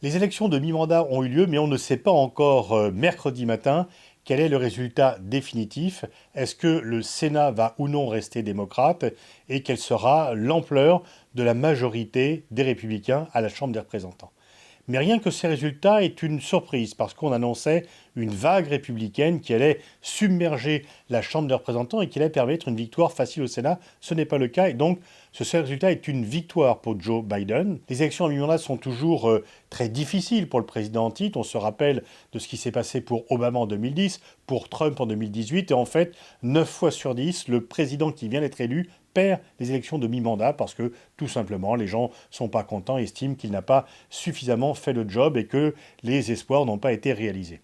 Les élections de mi-mandat ont eu lieu, mais on ne sait pas encore mercredi matin quel est le résultat définitif. Est-ce que le Sénat va ou non rester démocrate et quelle sera l'ampleur de la majorité des républicains à la Chambre des représentants? Mais rien que ces résultats est une surprise parce qu'on annonçait une vague républicaine qui allait submerger la Chambre des représentants et qui allait permettre une victoire facile au Sénat. Ce n'est pas le cas et donc ce seul résultat est une victoire pour Joe Biden. Les élections à mi-mandat sont toujours très difficiles pour le président en titre. On se rappelle de ce qui s'est passé pour Obama en 2010, pour Trump en 2018 et en fait, 9 fois sur 10, le président qui vient d'être élu perd les élections de mi-mandat parce que tout simplement les gens sont pas contents, estiment qu'il n'a pas suffisamment fait le job et que les espoirs n'ont pas été réalisés.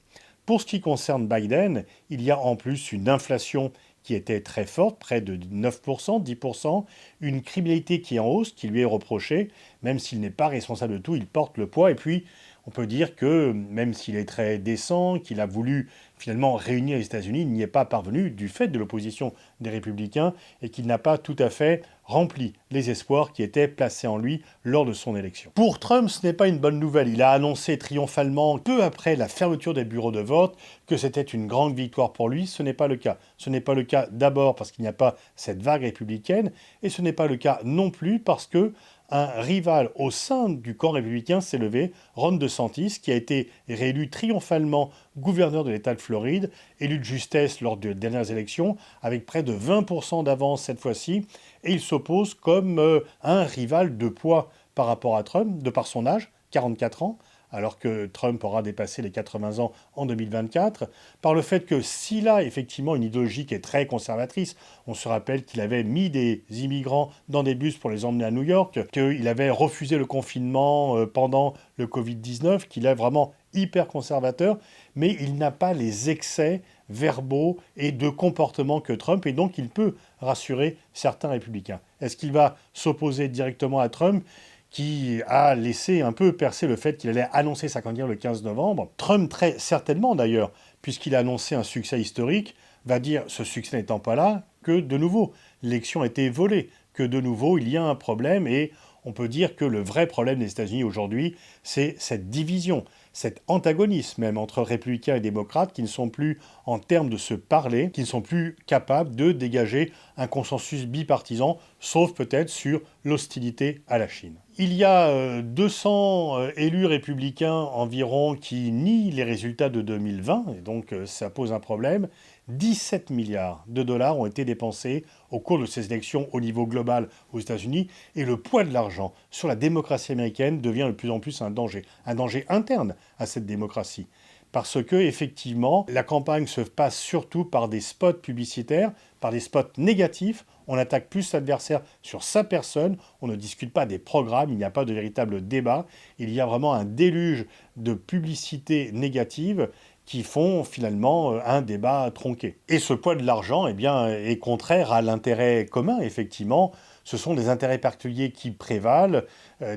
Pour ce qui concerne Biden, il y a en plus une inflation qui était très forte, près de 9%, 10%, une criminalité qui est en hausse, qui lui est reprochée, même s'il n'est pas responsable de tout, il porte le poids, et puis on peut dire que même s'il est très décent, qu'il a voulu finalement réunir les États-Unis, il n'y est pas parvenu du fait de l'opposition des républicains et qu'il n'a pas tout à fait rempli les espoirs qui étaient placés en lui lors de son élection. Pour Trump, ce n'est pas une bonne nouvelle. Il a annoncé triomphalement, peu après la fermeture des bureaux de vote, que c'était une grande victoire pour lui. Ce n'est pas le cas. Ce n'est pas le cas d'abord parce qu'il n'y a pas cette vague républicaine et ce n'est pas le cas non plus parce que un rival au sein du camp républicain s'est levé, Ron DeSantis, qui a été réélu triomphalement gouverneur de l'État de Floride, élu de justesse lors des dernières élections, avec près de 20% d'avance cette fois-ci, et il s'oppose comme un rival de poids par rapport à Trump, de par son âge, 44 ans, alors que Trump aura dépassé les 80 ans en 2024, par le fait que s'il a effectivement une idéologie qui est très conservatrice, on se rappelle qu'il avait mis des immigrants dans des bus pour les emmener à New York, qu'il avait refusé le confinement pendant le Covid-19, qu'il est vraiment hyper conservateur, mais il n'a pas les excès verbaux et de comportement que Trump, et donc il peut rassurer certains républicains. Est-ce qu'il va s'opposer directement à Trump qui a laissé un peu percer le fait qu'il allait annoncer sa candidature le 15 novembre. Trump, très certainement d'ailleurs, puisqu'il a annoncé un succès historique, va dire, ce succès n'étant pas là, que de nouveau, l'élection a été volée, que de nouveau, il y a un problème, et on peut dire que le vrai problème des États-Unis aujourd'hui, c'est cette division, cet antagonisme même entre républicains et démocrates qui ne sont plus, en termes de se parler, qui ne sont plus capables de dégager un consensus bipartisan, sauf peut-être sur l'hostilité à la Chine. Il y a 200 élus républicains environ qui nient les résultats de 2020, et donc ça pose un problème. 17 milliards de dollars ont été dépensés au cours de ces élections au niveau global aux États-Unis, et le poids de l'argent sur la démocratie américaine devient de plus en plus un danger interne à cette démocratie. Parce que, effectivement, la campagne se passe surtout par des spots publicitaires, par des spots négatifs. On attaque plus l'adversaire sur sa personne, on ne discute pas des programmes, il n'y a pas de véritable débat. Il y a vraiment un déluge de publicités négatives qui font finalement un débat tronqué. Et ce poids de l'argent, eh bien, est contraire à l'intérêt commun, effectivement. Ce sont des intérêts particuliers qui prévalent,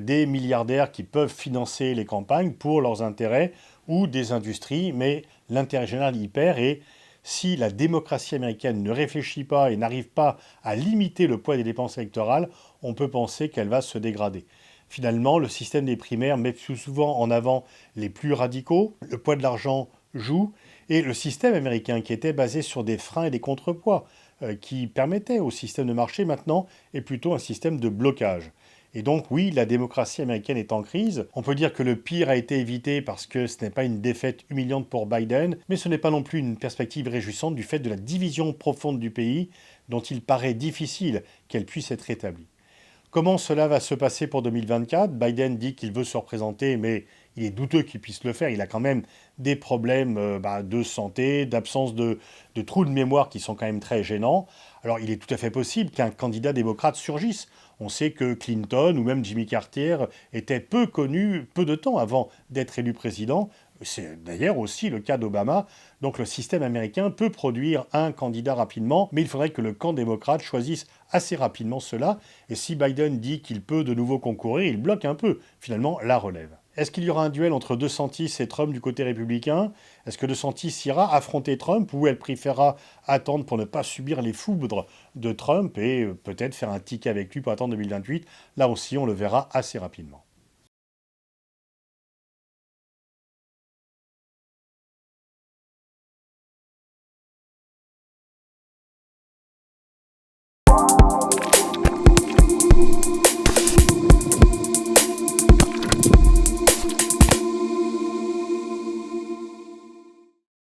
des milliardaires qui peuvent financer les campagnes pour leurs intérêts, ou des industries, mais l'intérêt général y perd, et si la démocratie américaine ne réfléchit pas et n'arrive pas à limiter le poids des dépenses électorales, on peut penser qu'elle va se dégrader. Finalement, le système des primaires met plus souvent en avant les plus radicaux, le poids de l'argent joue, et le système américain qui était basé sur des freins et des contrepoids, qui permettait au système de marché maintenant, est plutôt un système de blocage. Et donc oui, la démocratie américaine est en crise. On peut dire que le pire a été évité parce que ce n'est pas une défaite humiliante pour Biden, mais ce n'est pas non plus une perspective réjouissante du fait de la division profonde du pays dont il paraît difficile qu'elle puisse être rétablie. Comment cela va se passer pour 2024 ? Biden dit qu'il veut se représenter, mais il est douteux qu'il puisse le faire. Il a quand même des problèmes de santé, d'absence de trous de mémoire qui sont quand même très gênants. Alors il est tout à fait possible qu'un candidat démocrate surgisse. On sait que Clinton ou même Jimmy Carter étaient peu connus peu de temps avant d'être élu président. C'est d'ailleurs aussi le cas d'Obama. Donc le système américain peut produire un candidat rapidement, mais il faudrait que le camp démocrate choisisse assez rapidement cela. Et si Biden dit qu'il peut de nouveau concourir, il bloque un peu finalement la relève. Est-ce qu'il y aura un duel entre DeSantis et Trump du côté républicain ? Est-ce que DeSantis ira affronter Trump ou elle préférera attendre pour ne pas subir les foudres de Trump et peut-être faire un ticket avec lui pour attendre 2028 ? Là aussi, on le verra assez rapidement.